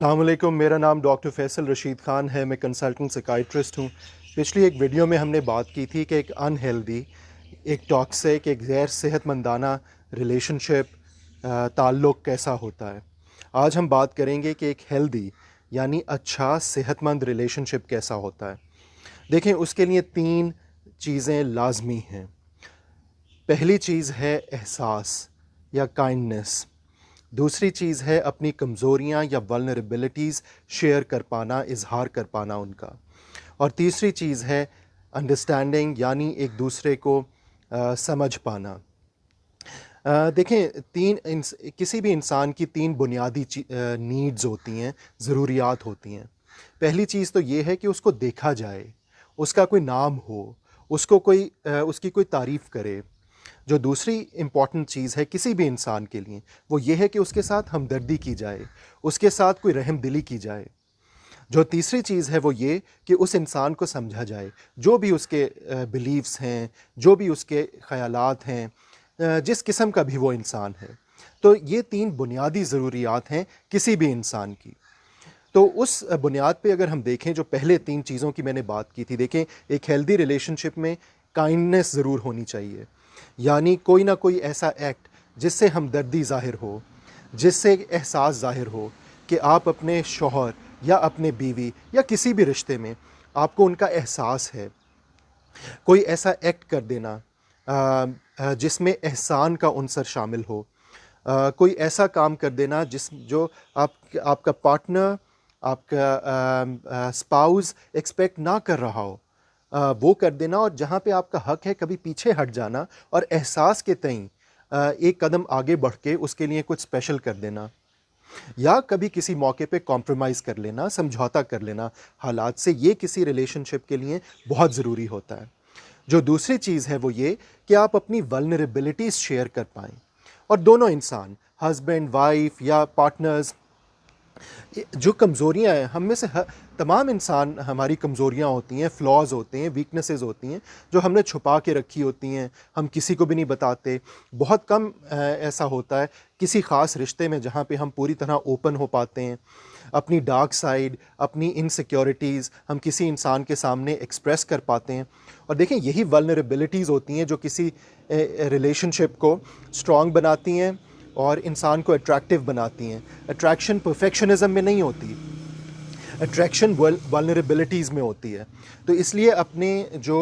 السلام علیکم، میرا نام ڈاکٹر فیصل رشید خان ہے، میں کنسلٹنٹ سائیکائٹرسٹ ہوں۔ پچھلی ایک ویڈیو میں ہم نے بات کی تھی کہ ایک انہیلدی، ایک ٹاکسک، ایک غیر صحت مندانہ ریلیشن شپ تعلق کیسا ہوتا ہے۔ آج ہم بات کریں گے کہ ایک ہیلدی یعنی اچھا صحت مند ریلیشن شپ کیسا ہوتا ہے۔ دیکھیں، اس کے لیے 3 چیزیں لازمی ہیں۔ پہلی چیز ہے احساس یا کائنڈنس، دوسری چیز ہے اپنی کمزوریاں یا ولنریبلٹیز شیئر کر پانا، اظہار کر پانا ان کا، اور تیسری چیز ہے انڈرسٹینڈنگ یعنی ایک دوسرے کو سمجھ پانا۔ دیکھیں، کسی بھی انسان کی 3 بنیادی نیڈز ہوتی ہیں، ضروریات ہوتی ہیں۔ پہلی چیز تو یہ ہے کہ اس کو دیکھا جائے، اس کا کوئی نام ہو، اس کی کوئی تعریف کرے۔ جو دوسری امپورٹنٹ چیز ہے کسی بھی انسان کے لیے، وہ یہ ہے کہ اس کے ساتھ ہمدردی کی جائے، اس کے ساتھ کوئی رحم دلی کی جائے۔ جو تیسری چیز ہے وہ یہ کہ اس انسان کو سمجھا جائے، جو بھی اس کے بلیفز ہیں، جو بھی اس کے خیالات ہیں، جس قسم کا بھی وہ انسان ہے۔ تو یہ 3 بنیادی ضروریات ہیں کسی بھی انسان کی۔ تو اس بنیاد پہ اگر ہم دیکھیں، جو پہلے 3 چیزوں کی میں نے بات کی تھی، دیکھیں ایک ہیلدی ریلیشن شپ میں کائنڈنس ضرور ہونی چاہیے، یعنی کوئی نہ کوئی ایسا ایکٹ جس سے ہمدردی ظاہر ہو، جس سے احساس ظاہر ہو کہ آپ اپنے شوہر یا اپنے بیوی یا کسی بھی رشتے میں آپ کو ان کا احساس ہے۔ کوئی ایسا ایکٹ کر دینا جس میں احسان کا عنصر شامل ہو، کوئی ایسا کام کر دینا جو آپ کا پارٹنر، آپ کا اسپاؤز ایکسپیکٹ نہ کر رہا ہو، وہ کر دینا، اور جہاں پہ آپ کا حق ہے کبھی پیچھے ہٹ جانا اور احساس کے تئیں ایک قدم آگے بڑھ کے اس کے لیے کچھ اسپیشل کر دینا، یا کبھی کسی موقع پہ کمپرومائز کر لینا، سمجھوتا کر لینا حالات سے، یہ کسی ریلیشن شپ کے لیے بہت ضروری ہوتا ہے۔ جو دوسری چیز ہے وہ یہ کہ آپ اپنی ولنریبلٹیز شیئر کر پائیں، اور دونوں انسان، ہسبینڈ وائف یا پارٹنرز، جو کمزوریاں ہیں، ہم میں سے تمام انسان، ہماری کمزوریاں ہوتی ہیں، فلاز ہوتے ہیں، ویکنسز ہوتی ہیں جو ہم نے چھپا کے رکھی ہوتی ہیں، ہم کسی کو بھی نہیں بتاتے۔ بہت کم ایسا ہوتا ہے کسی خاص رشتے میں جہاں پہ ہم پوری طرح اوپن ہو پاتے ہیں، اپنی ڈارک سائیڈ، اپنی انسیکیورٹیز ہم کسی انسان کے سامنے ایکسپریس کر پاتے ہیں۔ اور دیکھیں، یہی ولنریبلٹیز ہوتی ہیں جو کسی ریلیشن شپ کو اسٹرانگ بناتی ہیں اور انسان کو اٹریکٹیو بناتی ہیں۔ اٹریکشن پرفیکشنزم میں نہیں ہوتی، اٹریکشن ولنریبلٹیز میں ہوتی ہے۔ تو اس لیے اپنے جو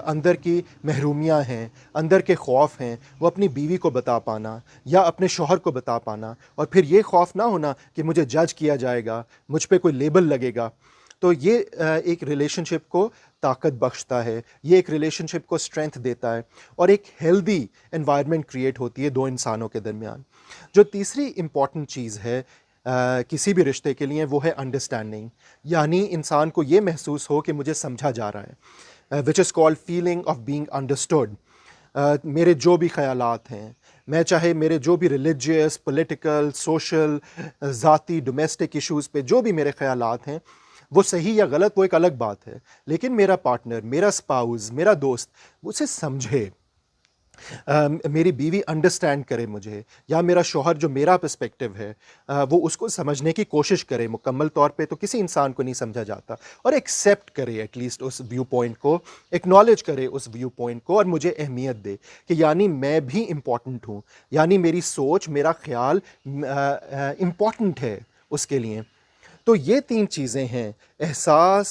اندر کی محرومیاں ہیں، اندر کے خوف ہیں، وہ اپنی بیوی کو بتا پانا یا اپنے شوہر کو بتا پانا، اور پھر یہ خوف نہ ہونا کہ مجھے جج کیا جائے گا، مجھ پہ کوئی لیبل لگے گا۔ تو یہ ایک ریلیشن شپ کو طاقت بخشتا ہے، یہ ایک ریلیشن شپ کو اسٹرینتھ دیتا ہے، اور ایک ہیلدی انوائرمنٹ کریٹ ہوتی ہے 2 انسانوں کے درمیان۔ جو تیسری امپورٹنٹ چیز ہے کسی بھی رشتے کے لیے، وہ ہے انڈرسٹینڈنگ، یعنی انسان کو یہ محسوس ہو کہ مجھے سمجھا جا رہا ہے، which is called feeling of being understood. میرے جو بھی خیالات ہیں، میں چاہے میرے جو بھی ریلیجیس، پولیٹیکل، سوشل، ذاتی، ڈومیسٹک ایشوز پہ جو بھی میرے خیالات ہیں، وہ صحیح یا غلط وہ ایک الگ بات ہے، لیکن میرا پارٹنر، میرا اسپاؤز، میرا دوست اسے سمجھے، میری بیوی انڈرسٹینڈ کرے مجھے، یا میرا شوہر جو میرا پرسپیکٹیو ہے وہ اس کو سمجھنے کی کوشش کرے۔ مکمل طور پہ تو کسی انسان کو نہیں سمجھا جاتا، اور ایکسیپٹ کرے ایٹ لیسٹ اس ویو پوائنٹ کو، ایکنالج کرے اس ویو پوائنٹ کو، اور مجھے اہمیت دے کہ یعنی میں بھی امپورٹنٹ ہوں، یعنی میری سوچ، میرا خیال امپورٹنٹ ہے اس کے لیے۔ تو یہ 3 چیزیں ہیں: احساس،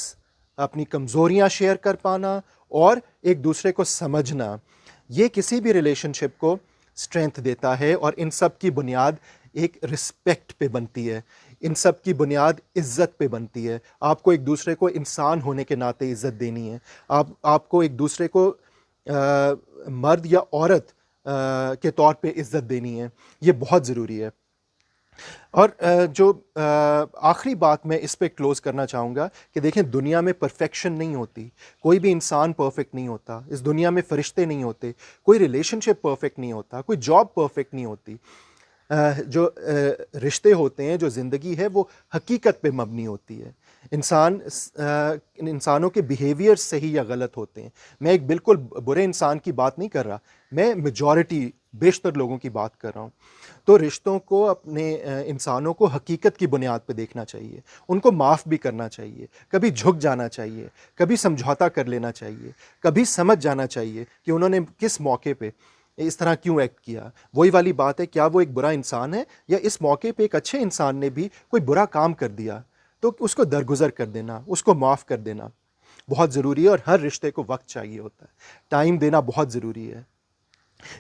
اپنی کمزوریاں شیئر کر پانا، اور ایک دوسرے کو سمجھنا۔ یہ کسی بھی ریلیشن شپ کو اسٹرینتھ دیتا ہے، اور ان سب کی بنیاد ایک رسپیکٹ پہ بنتی ہے، ان سب کی بنیاد عزت پہ بنتی ہے۔ آپ کو ایک دوسرے کو انسان ہونے کے ناطے عزت دینی ہے، آپ کو ایک دوسرے کو مرد یا عورت کے طور پہ عزت دینی ہے۔ یہ بہت ضروری ہے۔ اور جو آخری بات میں اس پہ کلوز کرنا چاہوں گا کہ دیکھیں، دنیا میں پرفیکشن نہیں ہوتی، کوئی بھی انسان پرفیکٹ نہیں ہوتا، اس دنیا میں فرشتے نہیں ہوتے، کوئی ریلیشن شپ پرفیکٹ نہیں ہوتا، کوئی جاب پرفیکٹ نہیں ہوتی۔ جو رشتے ہوتے ہیں، جو زندگی ہے، وہ حقیقت پہ مبنی ہوتی ہے۔ انسانوں کے بیہیویئر صحیح یا غلط ہوتے ہیں۔ میں ایک بالکل برے انسان کی بات نہیں کر رہا، میں میجورٹی، بیشتر لوگوں کی بات کر رہا ہوں۔ تو رشتوں کو اپنے انسانوں کو حقیقت کی بنیاد پہ دیکھنا چاہیے، ان کو معاف بھی کرنا چاہیے، کبھی جھک جانا چاہیے، کبھی سمجھوتا کر لینا چاہیے، کبھی سمجھ جانا چاہیے کہ انہوں نے کس موقع پہ اس طرح کیوں ایکٹ کیا۔ وہی والی بات ہے، کیا وہ ایک برا انسان ہے، یا اس موقع پہ ایک اچھے انسان نے بھی کوئی برا کام کر دیا، تو اس کو درگزر کر دینا، اس کو معاف کر دینا بہت ضروری ہے۔ اور ہر رشتے کو وقت چاہیے ہوتا ہے، ٹائم دینا بہت ضروری ہے۔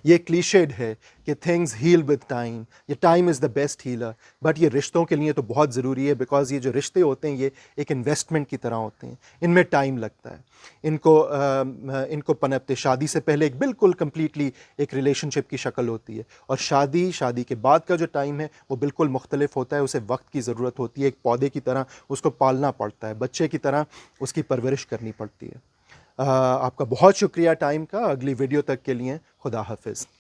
یہ کلیشیڈ ہے کہ تھنگز ہیل ود ٹائم، یہ time is the best healer, but یہ رشتوں کے لیے تو بہت ضروری ہے، بیکاز یہ جو رشتے ہوتے ہیں یہ ایک انویسٹمنٹ کی طرح ہوتے ہیں، ان میں ٹائم لگتا ہے۔ ان کو پنپتے شادی سے پہلے ایک بالکل کمپلیٹلی ایک ریلیشن شپ کی شکل ہوتی ہے، اور شادی کے بعد کا جو ٹائم ہے وہ بالکل مختلف ہوتا ہے، اسے وقت کی ضرورت ہوتی ہے، ایک پودے کی طرح اس کو پالنا پڑتا ہے، بچے کی طرح اس کی پرورش کرنی پڑتی ہے۔ آپ کا بہت شکریہ ٹائم کا۔ اگلی ویڈیو تک کے لیے خدا حافظ۔